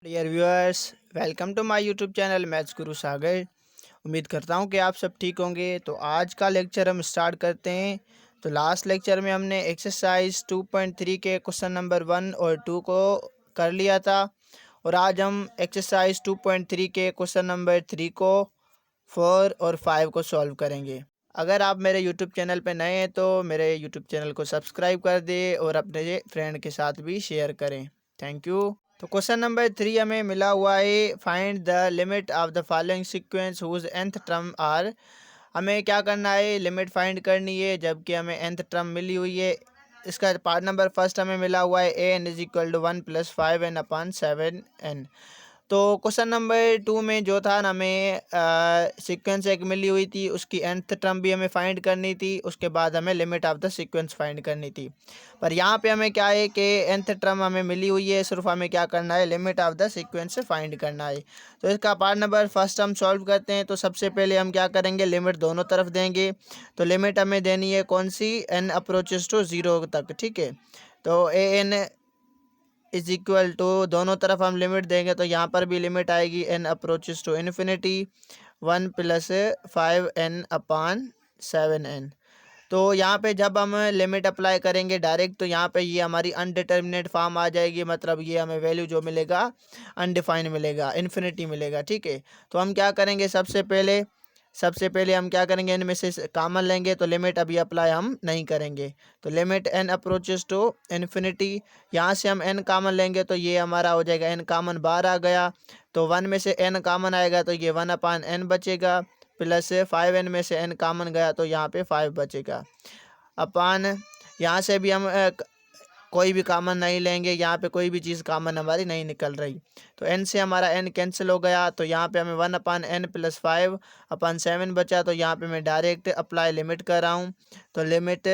Dear viewers, welcome to my YouTube channel Maths Guru Sagar. उम्मीद करता हूँ कि आप सब ठीक होंगे। तो आज का लेक्चर हम स्टार्ट करते हैं। तो लास्ट लेक्चर में हमने एक्सरसाइज 2.3 के क्वेश्चन नंबर 1 और 2 को कर लिया था, और आज हम एक्सरसाइज 2.3 के क्वेश्चन नंबर 3 को 4 और 5 को सॉल्व करेंगे। अगर आप मेरे यूट्यूब चैनल पर नए हैं तो मेरे यूट्यूब चैनल को सब्सक्राइब कर दें और अपने फ्रेंड के साथ भी शेयर करें। Thank you. तो क्वेश्चन नंबर 3 हमें मिला हुआ है, find the limit of the following sequence whose nth term are. हमें क्या करना है, लिमिट फाइंड करनी है जबकि हमें nth टर्म मिली हुई है। इसका पार्ट नंबर फर्स्ट हमें मिला हुआ है a n is equal to 1 + 5n/7n। तो क्वेश्चन नंबर 2 में जो था ना, हमें सीक्वेंस एक मिली हुई थी, उसकी nth टर्म भी हमें फाइंड करनी थी, उसके बाद हमें limit of the sequence find करनी थी। पर यहाँ पे हमें क्या है कि nth टर्म हमें मिली हुई है, सिर्फ हमें क्या करना है, limit of the sequence find करना है। तो इसका पार्ट नंबर फर्स्ट हम सॉल्व करते हैं। तो सबसे पहले हम क्या करेंगे, लिमिट दोनों तरफ देंगे। तो लिमिट हमें देनी है कौन सी, n अप्रोचेस टू 0 तक, ठीक है। तो ए एन इज इक्वल टू, दोनों तरफ हम लिमिट देंगे तो यहाँ पर भी लिमिट आएगी n approaches to infinity 1 + 5n/7n। तो यहाँ पे जब हम लिमिट अप्लाई करेंगे डायरेक्ट, तो यहाँ पे ये हमारी अनडिटर्मिनेट फॉर्म आ जाएगी, मतलब ये हमें वैल्यू जो मिलेगा अनडिफाइंड मिलेगा, इन्फिनिटी मिलेगा, ठीक है। तो हम क्या करेंगे, सबसे पहले हम क्या करेंगे, इनमें से कॉमन लेंगे। तो लिमिट अभी अप्लाई हम नहीं करेंगे। तो limit n approaches to infinity, यहाँ से हम n कॉमन लेंगे तो ये हमारा हो जाएगा, n कॉमन बाहर आ गया। तो 1 में से n कॉमन आएगा तो ये 1/n बचेगा, प्लस 5n में से n कॉमन गया तो यहाँ पे 5 बचेगा अपान। यहाँ से भी हम कोई भी कॉमन नहीं लेंगे, यहाँ पे कोई भी चीज़ कॉमन हमारी नहीं निकल रही। तो n से हमारा n कैंसिल हो गया, तो यहाँ पे हमें 1/n + 5/7 बचा। तो यहाँ पे मैं डायरेक्ट अप्लाई लिमिट कर रहा हूँ। तो limit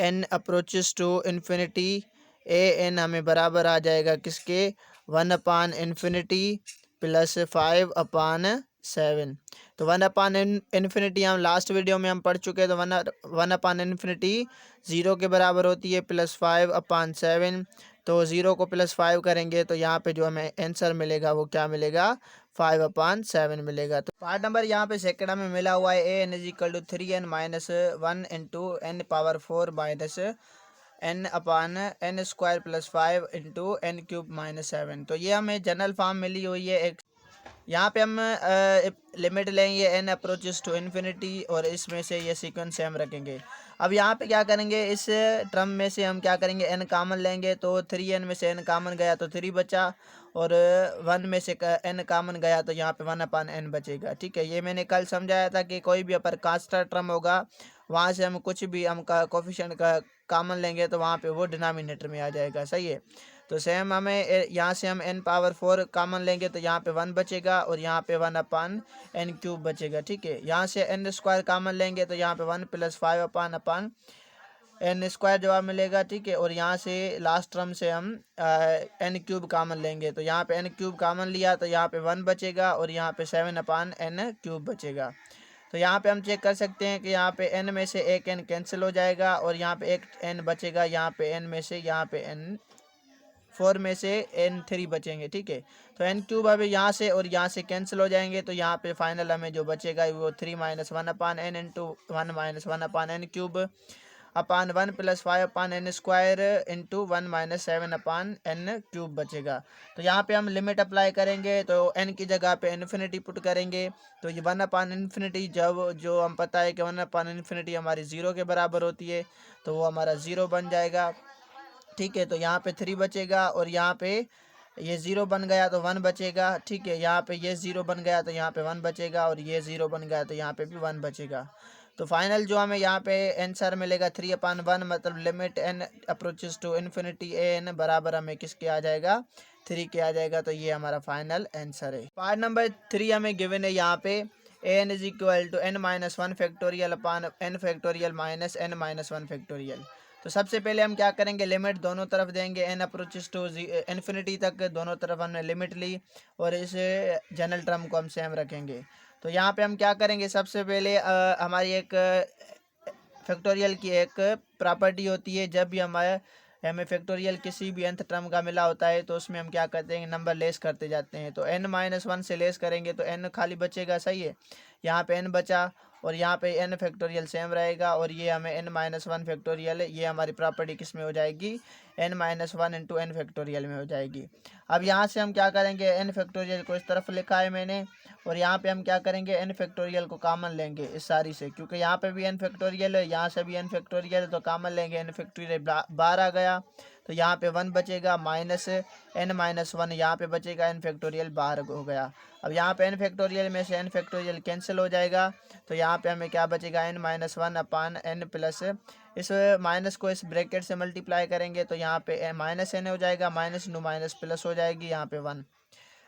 n approaches to infinity a n हमें बराबर आ जाएगा किसके, 1/∞ + 5/7। तो 1/∞ हम लास्ट वीडियो में हम पढ़ चुके हैं। तो 1/∞ 0 के बराबर होती है, + 5/7। तो 0 को +5 करेंगे तो यहाँ पे जो हमें आंसर मिलेगा वो क्या मिलेगा, 5/7 मिलेगा। तो पार्ट नंबर यहाँ पे सेकंड हमें मिला हुआ है, a n is equal to 3n - 1 × n⁴ minus n/n² + 5 × n³ - 7। तो ये हमें जनरल फॉर्म मिली हुई है। एक यहाँ पे हम लिमिट लेंगे n अप्रोचेस टू इन्फिनिटी, और इसमें से ये सीक्वेंस सेम रखेंगे। अब यहाँ पे क्या करेंगे, इस टर्म में से हम क्या करेंगे, n कॉमन लेंगे। तो 3n में से n कॉमन गया तो 3 बचा, और 1 में से n कॉमन गया तो यहाँ पे 1/n बचेगा, ठीक है। ये मैंने कल समझाया था कि कोई भी अपर कांस्टेंट टर्म होगा, वहाँ से हम कुछ भी हम का कोफिशिएंट का कॉमन लेंगे तो वहाँ पे वो डिनोमिनेटर में आ जाएगा, सही है। तो सेम हमें यहाँ से हम n⁴ कॉमन लेंगे तो यहाँ पे 1 बचेगा, और यहाँ पे 1/n³ बचेगा, ठीक है। यहाँ से n² कॉमन लेंगे तो यहाँ पे 1 + 5/n² जवाब मिलेगा, ठीक है। और यहाँ से लास्ट टर्म से हम n³ कॉमन लेंगे तो यहाँ पे n³ कॉमन लिया तो यहाँ पे 1 बचेगा, और यहाँ पे 7/n³ बचेगा। तो यहाँ पे हम चेक कर सकते हैं कि यहाँ पे n में से एक n कैंसिल हो जाएगा, और यहाँ पे एक n बचेगा। यहाँ पे n में से, यहाँ पे n4 में से n3 बचेंगे, ठीक है। तो n³ अभी यहाँ से और यहाँ से कैंसिल हो जाएंगे, तो यहाँ पे फाइनल हमें जो बचेगा वो 3 - 1/n × 1 - 1/n³ अपान 1 + 5/n² × 1 - 7/n³ बचेगा। तो यहाँ पे हम लिमिट अप्लाई करेंगे, तो n की जगह पे इन्फिनिटी पुट करेंगे। तो ये 1/∞ जब जो हम पता है कि 1/∞ हमारी 0 के बराबर होती है, तो वो हमारा 0 बन जाएगा, ठीक है। तो यहाँ पे 3 बचेगा, और यहाँ पे ये 0 बन गया तो 1 बचेगा, ठीक है। यहाँ पे ये 0 बन गया तो यहाँ पे 1 बचेगा, और ये 0 बन गया तो यहाँ पे भी 1 बचेगा। तो फाइनल जो हमें यहाँ पे आंसर मिलेगा 3/1, मतलब limit n approaches to infinity a n बराबर हमें किसके आ जाएगा, 3 के आ जाएगा। तो ये हमारा फाइनल आंसर है। पार्ट नंबर 3 हमें गिवन है यहाँ पे, A N is equal to n-1 upon n minus n - 1। तो सबसे पहले हम क्या करेंगे, लिमिट दोनों तरफ देंगे, n अप्रोचेस टू इन्फिनिटी तक दोनों तरफ हमने लिमिट ली, और इस जनरल टर्म को हम सेम रखेंगे। तो यहाँ पे हम क्या करेंगे, सबसे पहले हमारी एक फैक्टोरियल की एक प्रॉपर्टी होती है, जब भी हमारे हमें फैक्टोरियल किसी भी nth टर्म का मिला होता है तो उसमें हम क्या करते हैं, नंबर लेस करते जाते हैं। तो n-1 से लेस करेंगे तो n खाली बचेगा, सही है। यहाँ पे n बचा और यहाँ पे n फैक्टोरियल सेम रहेगा और ये हमें n-1 फैक्टोरियल, ये हमारी प्रॉपर्टी किस में हो जाएगी, n-1 इंटू n फैक्टोरियल में हो जाएगी। अब यहाँ से हम क्या करेंगे, n फैक्टोरियल को इस तरफ लिखा है मैंने और यहाँ पे हम क्या करेंगे, n फैक्टोरियल को कॉमन लेंगे इस सारी से, क्योंकि यहाँ पे भी n फैक्टोरियल है, यहाँ से भी n फैक्टोरियल है, तो कॉमन लेंगे। n फैक्टोरियल बाहर आ गया तो यहाँ पे 1 बचेगा, माइनस n-1 यहाँ पे बचेगा, n फैक्टोरियल बाहर हो गया। अब यहाँ पे n फैक्टोरियल में से n फैक्टोरियल कैंसिल हो जाएगा तो यहाँ पे हमें क्या बचेगा, n-1 अपान n प्लस, इस माइनस को इस ब्रैकेट से मल्टीप्लाई करेंगे तो यहाँ पे माइनस n हो जाएगा, माइनस इंटू माइनस प्लस हो जाएगी, यहाँ पे 1,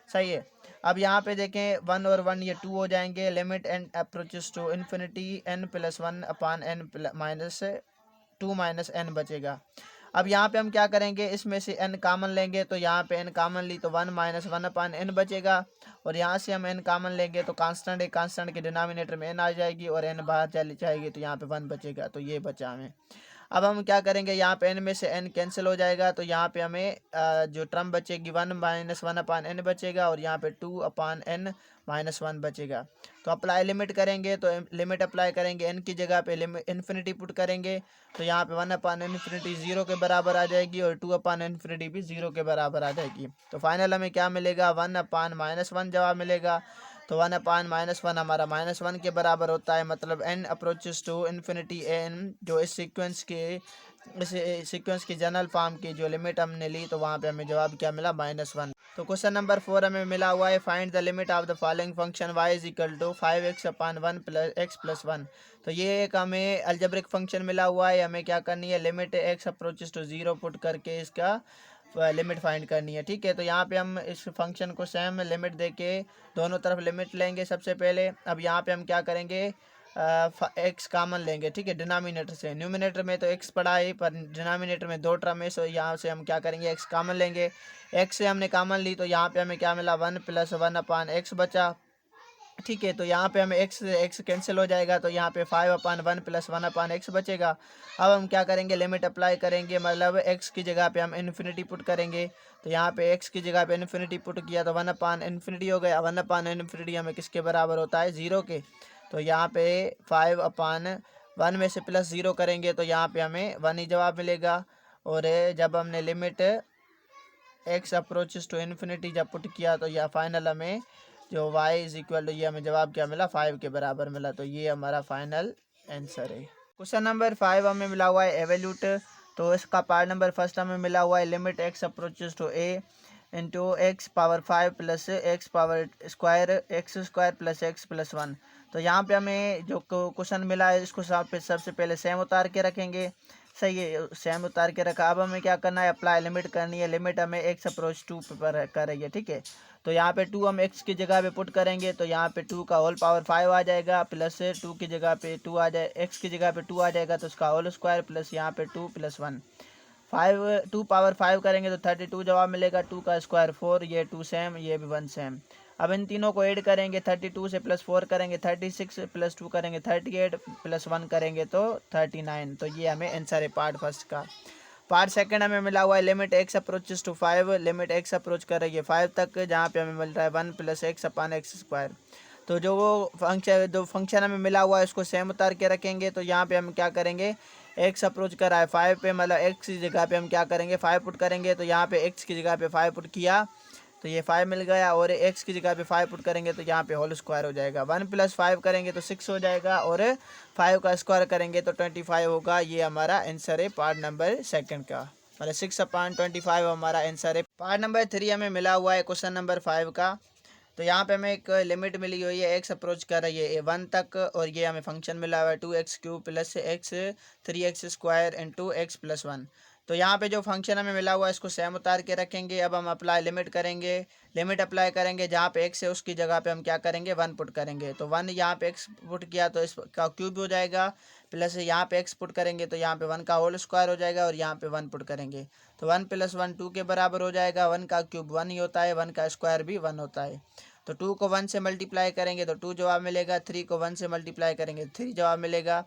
सही है। अब यहाँ पे देखें 1 और 1 ये 2 हो जाएंगे, limit n approaches to infinity n+1 upon n minus 2 minus n बचेगा। अब यहाँ पे हम क्या करेंगे, इसमें से n कॉमन लेंगे तो यहाँ पे n कॉमन ली तो 1 माइनस 1 अपान n बचेगा और यहाँ से हम n कॉमन लेंगे तो कांस्टेंट है, कांस्टेंट के डिनोमिनेटर में n आ जाएगी और n बाहर चली जाएगी तो यहाँ पे 1 बचेगा, तो ये बचा हमें। अब हम क्या करेंगे, यहाँ पे n में से n कैंसिल हो जाएगा तो यहाँ पे हमें जो टर्म बचेगी 1-1 अपान n बचेगा और यहाँ पे 2 अपान n-1 बचेगा। तो अप्लाई लिमिट करेंगे तो लिमिट अप्लाई करेंगे, n की जगह पे इन्फिनिटी पुट करेंगे तो यहाँ पे 1 अपान इन्फिनिटी 0 के बराबर आ जाएगी और 2 अपान इन्फिनिटी भी 0 के बराबर आ जाएगी। तो फाइनल हमें क्या मिलेगा, 1 अपान -1 जवाब मिलेगा। तो 1 अपान -1 हमारा -1 के बराबर होता है, मतलब n approaches to infinity n, जो इस सीक्वेंस की जनरल फॉर्म की जो लिमिट हमने ली तो वहाँ पे हमें जवाब क्या मिला, -1। तो क्वेश्चन नंबर 4 हमें मिला हुआ है, find the limit of the following function y is equal to 5x upon 1 plus x plus 1। तो ये एक हमें अलजेब्रिक फंक्शन मिला हुआ है, हमें क्या करनी है, limit x approaches to 0 put करके इसका लिमिट फाइंड करनी है, ठीक है। तो यहाँ पे हम इस फंक्शन को सेम लिमिट देके दोनों तरफ लिमिट लेंगे सबसे पहले। अब यहाँ पे हम क्या करेंगे, एक्स कॉमन लेंगे, ठीक है, डिनोमिनेटर से। न्यूमिनेटर में तो एक्स पड़ा है पर डिनोमिनेटर में 2 टर्म है, सो यहाँ से हम क्या करेंगे, एक्स कॉमन लेंगे। एक्स से हमने कॉमन ली तो यहाँ पे हमें क्या मिला, 1 + 1 अपान एक्स बचा, ठीक है। तो यहाँ पे हमें एक्स कैंसिल हो जाएगा तो यहाँ पे 5 अपान 1 + 1 अपान एक्स बचेगा। अब हम क्या करेंगे, लिमिट अप्लाई करेंगे, मतलब एक्स की जगह पे हम इन्फिनिटी पुट करेंगे। तो यहाँ पे एक्स की जगह पे इन्फिनिटी पुट किया तो 1 अपान इन्फिनिटी हो गया। 1 अपान इन्फिनिटी हमें किसके बराबर होता है, 0 के। तो यहाँ पे 5 अपान 1 में से प्लस 0 करेंगे तो यहाँ पे हमें 1 ही जवाब मिलेगा। और जब हमने limit x approaches to infinity जब पुट किया तो यह फाइनल हमें जो y इज इक्वल टू, ये हमें जवाब क्या मिला, 5 के बराबर मिला। तो ये हमारा फाइनल आंसर है। क्वेश्चन नंबर 5 हमें मिला हुआ है एवल्यूट। तो इसका पार्ट नंबर फर्स्ट हमें मिला हुआ है, limit x approaches to a into x power 5 plus x power square x square plus x plus 1। तो यहाँ पे हमें जो क्वेश्चन मिला है इसको सबसे पहले सेम उतार के रखेंगे, सही है, सेम उतार के रखा। अब हमें क्या करना है, अप्लाई लिमिट करनी है। लिमिट हमें एक्स अप्रोच 2 पर कर रही है, ठीक है। तो यहाँ पे 2 हम एक्स की जगह पे पुट करेंगे तो यहाँ पे 2 का होल पावर 5 आ जाएगा, प्लस 2 की जगह पे 2 आ जाए, एक्स की जगह पे 2 आ जाएगा तो उसका होल स्क्वायर प्लस यहाँ पे 2 + 1, 2 पावर 5 करेंगे तो 32 जवाब मिलेगा। 2 का स्क्वायर 4, ये 2 सेम, ये भी 1 सेम। अब इन तीनों को ऐड करेंगे, 32 से +4 करेंगे 36, + 2 करेंगे 38, + 1 करेंगे तो 39। तो ये हमें आंसर है पार्ट फर्स्ट का। पार्ट सेकंड हमें मिला हुआ है, limit x approaches to 5, limit x approach कर रही है 5 तक, जहाँ पे हमें मिल रहा है 1 + x अपान एक्स स्क्वायर। तो जो फंक्शन हमें मिला हुआ है उसको सेम उतार के रखेंगे। तो यहाँ पे हम क्या करेंगे, एक्स अप्रोच कर रहा है 5 पे, मतलब एक्स की जगह पे हम क्या करेंगे, 5 पुट करेंगे। तो यहाँ पे एक्स की जगह पे 5 पुट किया तो ये 5 मिल गया, और एक्स की जगह पे 5 पुट करेंगे तो यहाँ पे होल स्क्वायर हो जाएगा। 1 + 5 करेंगे तो 6 हो जाएगा, और 5 का स्क्वायर करेंगे तो 25 होगा। ये हमारा आंसर है पार्ट नंबर सेकंड का, मतलब 6/25 हमारा आंसर है। पार्ट नंबर 3 हमें मिला हुआ है क्वेश्चन नंबर 5 का। तो यहाँ पे हमें एक लिमिट मिली हुई है, एक्स अप्रोच कर रही है 1 तक, और ये हमें फंक्शन मिला हुआ है 2x³ + x 3x² into x + 1। तो यहाँ पे जो फंक्शन हमें मिला हुआ है इसको सेम उतार के रखेंगे। अब हम अप्लाई लिमिट करेंगे, लिमिट अप्लाई करेंगे, जहाँ पे x है उसकी जगह पे हम क्या करेंगे, 1 पुट करेंगे। तो 1 यहाँ पे x पुट किया तो इसका क्यूब हो जाएगा, प्लस यहाँ पे x पुट करेंगे तो यहाँ पे 1 का होल स्क्वायर हो जाएगा, और यहाँ पे 1 पुट करेंगे तो 1 + 1 2 के बराबर हो जाएगा। 1 का क्यूब 1 ही होता है, 1 का स्क्वायर भी 1 होता है। तो 2 को 1 से मल्टीप्लाई करेंगे तो 2 जवाब मिलेगा, 3 को 1 से मल्टीप्लाई करेंगे 3 जवाब मिलेगा।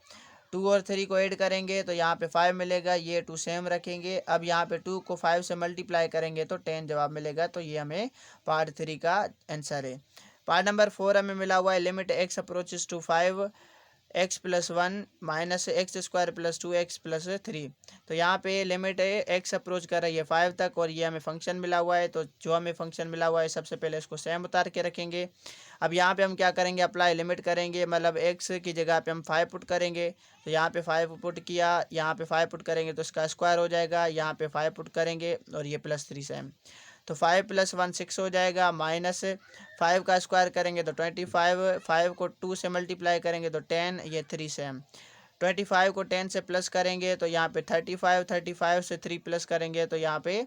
2 और 3 को ऐड करेंगे तो यहाँ पे 5 मिलेगा, ये 2 सेम रखेंगे। अब यहाँ पे 2 को 5 से मल्टीप्लाई करेंगे तो 10 जवाब मिलेगा। तो ये हमें पार्ट 3 का आंसर है। पार्ट नंबर 4 हमें मिला हुआ है limit x approaches to 5 x plus one minus x square plus 2x plus 3। तो यहाँ पे लिमिट है एक्स अप्रोच कर रही है 5 तक और ये हमें फंक्शन मिला हुआ है। तो जो हमें फंक्शन मिला हुआ है सबसे पहले इसको सेम उतार के रखेंगे। अब यहाँ पे हम क्या करेंगे, अप्लाई लिमिट करेंगे, मतलब एक्स की जगह पे हम 5 पुट करेंगे। तो यहाँ पे 5 पुट किया, यहाँ पे 5 पुट करेंगे तो इसका स्क्वायर हो जाएगा, यहाँ पे 5 पुट करेंगे और ये +3 सेम। तो 5 + 1 6 हो जाएगा, माइनस 5 का स्क्वायर करेंगे तो 25, 5 को 2 से मल्टीप्लाई करेंगे तो 10, ये 3 सेम। 25 को 10 से प्लस करेंगे तो यहाँ पे 35, 35 से 3 प्लस करेंगे तो यहाँ पे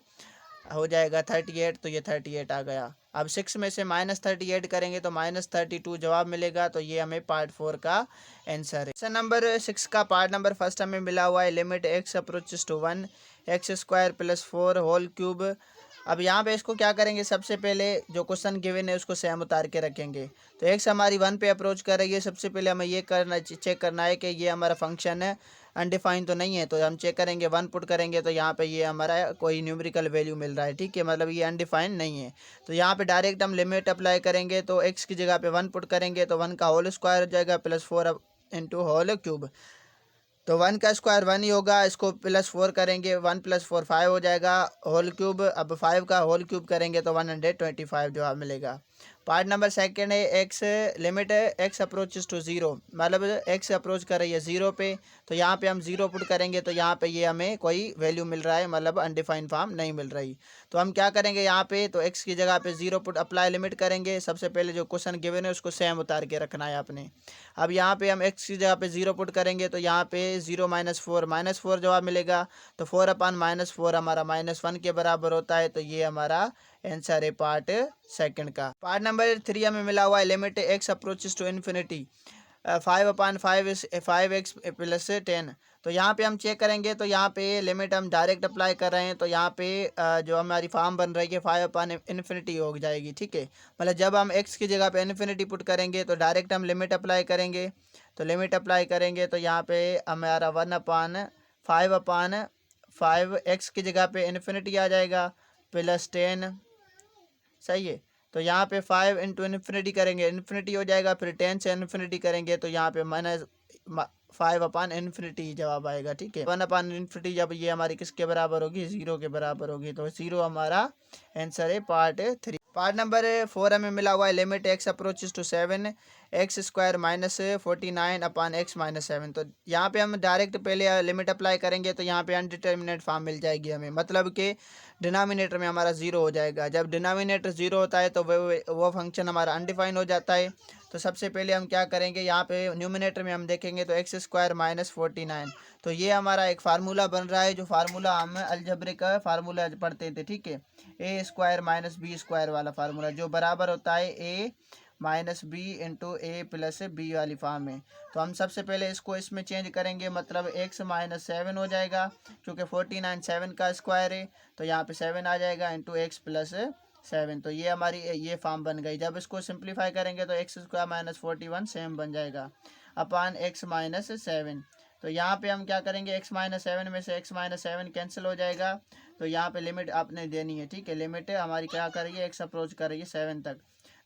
हो जाएगा 38। तो ये 38 आ गया। अब 6 में से -38 करेंगे तो -32 जवाब मिलेगा। तो ये हमें पार्ट 4 का आंसर है। क्वेश्चन नंबर 6 का पार्ट नंबर फर्स्ट हमें मिला हुआ है limit x approaches to 1 x square plus 4 whole cube. अब यहाँ पे इसको क्या करेंगे, सबसे पहले जो क्वेश्चन गिवन है उसको सेम उतार के रखेंगे। तो एक्स हमारी 1 पे अप्रोच कर रही है, सबसे पहले हमें ये करना चेक करना है कि ये हमारा फंक्शन है अनडिफाइंड तो नहीं है। तो हम चेक करेंगे, 1 पुट करेंगे तो यहाँ पे ये हमारा कोई न्यूमेरिकल वैल्यू मिल रहा है, ठीक है, मतलब ये अनडिफाइंड नहीं है। तो यहाँ पे डायरेक्ट हम लिमिट अप्लाई करेंगे। तो एक्स की जगह पे 1 पुट करेंगे तो 1 का होल स्क्वायर हो जाएगा प्लस 4 इंटू होल क्यूब। तो 1 का स्क्वायर 1 ही होगा, इसको +4 करेंगे, 1 + 4 5 हो जाएगा होल क्यूब। अब 5 का होल क्यूब करेंगे तो 125 जवाब मिलेगा। पार्ट नंबर सेकंड है x limit x approaches to 0, मतलब एक्स अप्रोच कर रही है 0 पे। तो यहाँ पे हम 0 पुट करेंगे तो यहाँ पे ये हमें कोई वैल्यू मिल रहा है, मतलब अनडिफाइंड फॉर्म नहीं मिल रही। तो हम क्या करेंगे यहाँ पे, तो एक्स की जगह पे 0 पुट अप्लाई लिमिट करेंगे। सबसे पहले जो क्वेश्चन गिवन है उसको सेम उतार के रखना है आपने। अब यहाँ पे हम एक्स की जगह पे 0 पुट करेंगे तो यहाँ पे 0 - 4 जवाब मिलेगा। तो 4/-4 हमारा -1 के बराबर होता है। तो ये हमारा आंसर है पार्ट सेकंड का। पार्ट नंबर 3 हमें मिला हुआ है limit x approaches to infinity 5/5 plus 10। तो यहाँ पे हम चेक करेंगे तो यहाँ पे लिमिट हम डायरेक्ट अप्लाई कर रहे हैं। तो यहाँ पे जो हमारी फॉर्म बन रही है 5/इन्फिनिटी हो जाएगी, ठीक है। मतलब जब हम एक्स की जगह पे इन्फिनिटी पुट करेंगे तो डायरेक्ट हम लिमिट अप्लाई करेंगे। तो लिमिट अप्लाई करेंगे तो यहाँ पे हमारा 1/5 एक्स की जगह पे इन्फिनिटी आ जाएगा प्लस 10, सही है। तो यहाँ पे 5 इंटू इन्फिनिटी करेंगे, इन्फिनिटी हो जाएगा, फिर 10 से इन्फिनिटी करेंगे तो यहाँ पे -5/इन्फिनिटी जवाब आएगा, ठीक है। 1/इन्फिनिटी जब ये हमारी किसके बराबर होगी, 0 के बराबर होगी। तो 0 हमारा आंसर है पार्ट 3। पार्ट नंबर 4 हमें मिला हुआ है limit x approaches to 7 x square -49/x-7। तो यहाँ पे हम डायरेक्ट पहले लिमिट अप्लाई करेंगे तो यहाँ पे अनडिटर्मिनेट फॉर्म मिल जाएगी हमें, मतलब कि डिनोमिनेटर में हमारा 0 हो जाएगा। जब डिनोमिनेटर 0 होता है तो वो फंक्शन हमारा अनडिफाइन हो जाता है। तो सबसे पहले हम क्या करेंगे, यहाँ पे न्यूमिनेटर में हम देखेंगे तो एक्स स्क्वायर -49। तो ये हमारा एक फार्मूला बन रहा है, जो फार्मूला हम अलजेब्रिक का फार्मूला पढ़ते थे, ठीक है, a स्क्वायर -b स्क्वायर वाला फार्मूला, जो बराबर होता है a -b into a plus b वाली फॉर्म में। तो हम सबसे पहले इसको इसमें चेंज करेंगे, मतलब x -7 हो जाएगा, क्योंकि 49 7 का स्क्वायर है। तो यहाँ पे 7 आ जाएगा इंटू एक्स प्लस 7। तो ये हमारी ये फॉर्म बन गई। जब इसको सिंप्लीफाई करेंगे तो एक्स स्क्वायर -41 सेम बन जाएगा अपान x -7। तो यहाँ पे हम क्या करेंगे, x -7 में से x -7 कैंसिल हो जाएगा। तो यहाँ पे लिमिट आपने देनी है, ठीक है। लिमिट हमारी क्या कर रही है, x अप्रोच कर रही है 7 तक।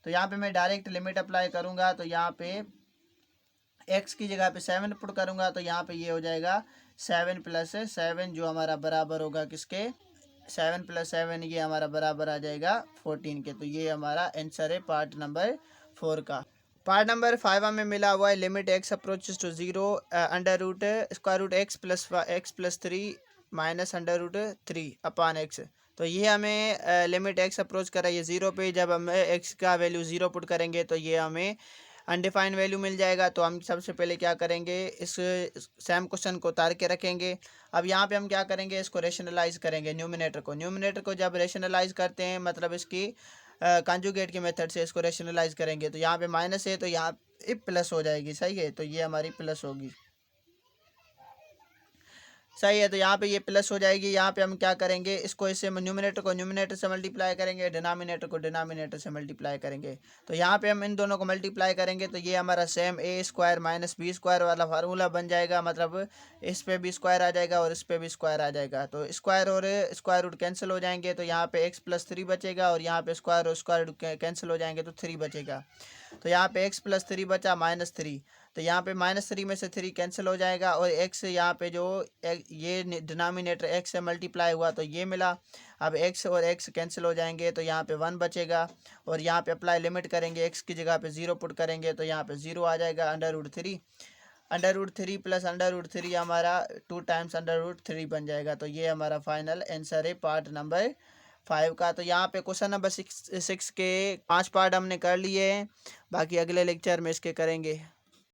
तो यहाँ पे मैं डायरेक्ट लिमिट अप्लाई करूँगा। तो यहाँ पे x की जगह पे 7 पुट करूँगा तो यहाँ पे ये हो जाएगा 7 + 7, जो हमारा बराबर होगा किसके, 7 + 7 ये हमारा बराबर आ जाएगा 14 के। तो ये हमारा आंसर है पार्ट नंबर 4 का। पार्ट नंबर 5 हमें मिला हुआ है limit x approaches to 0 √x+3 -√3/x। तो ये हमें लिमिट एक्स अप्रोच कर रही है 0 पे। जब हम एक्स का वैल्यू 0 पुट करेंगे तो ये हमें अनडिफाइंड वैल्यू मिल जाएगा। तो हम सबसे पहले क्या करेंगे, इस सेम क्वेश्चन को उतार के रखेंगे। अब यहाँ पे हम क्या करेंगे, इसको रेशनलाइज करेंगे, न्यूमिनेटर को जब रेशनलाइज करते हैं, मतलब इसकी कॉन्जुगेट के मेथड से इसको रेशनलाइज करेंगे। तो यहाँ पे माइनस है तो यहाँ पे प्लस हो जाएगी, सही है। तो ये हमारी प्लस होगी। सही है। तो यहाँ पे ये प्लस हो जाएगी। यहाँ पे हम क्या करेंगे, इसको इससे न्यूमिनेटर को न्यूमिनेटर से मल्टीप्लाई करेंगे, डिनोमिनेटर को डिनोमिनेटर से मल्टीप्लाई करेंगे। तो यहाँ पे हम इन दोनों को मल्टीप्लाई करेंगे तो ये हमारा सेम ए स्क्वायर माइनस बी स्क्वायर वाला फार्मूला बन जाएगा। मतलब इस पे भी स्क्वायर आ जाएगा और इस पे भी स्क्वायर आ जाएगा। तो स्क्वायर और स्क्वायर रूट कैंसिल हो जाएंगे। तो यहाँ पे एक्स प्लस 3 बचेगा और यहाँ पे स्क्वायर और स्क्वायर रूट कैंसिल हो जाएंगे तो 3 बचेगा। तो यहाँ पे एक्स प्लस 3 बचा माइनस 3। तो यहाँ पे -3 में से 3 कैंसिल हो जाएगा और x यहाँ पे जो ये डिनोमिनेटर x से मल्टीप्लाई हुआ तो ये मिला। अब x और x कैंसिल हो जाएंगे तो यहाँ पे 1 बचेगा और यहाँ पे अप्लाई लिमिट करेंगे, x की जगह पे 0 पुट करेंगे तो यहाँ पे 0 आ जाएगा। Under root three plus under root 3 हमारा 2 टाइम्स अंडर रूट 3 बन जाएगा। तो ये हमारा फाइनल आंसर है पार्ट नंबर 5 का। तो यहाँ पे क्वेश्चन नंबर 6 के 5 पार्ट हमने कर लिए हैं, बाकी अगले लेक्चर में इसके करेंगे।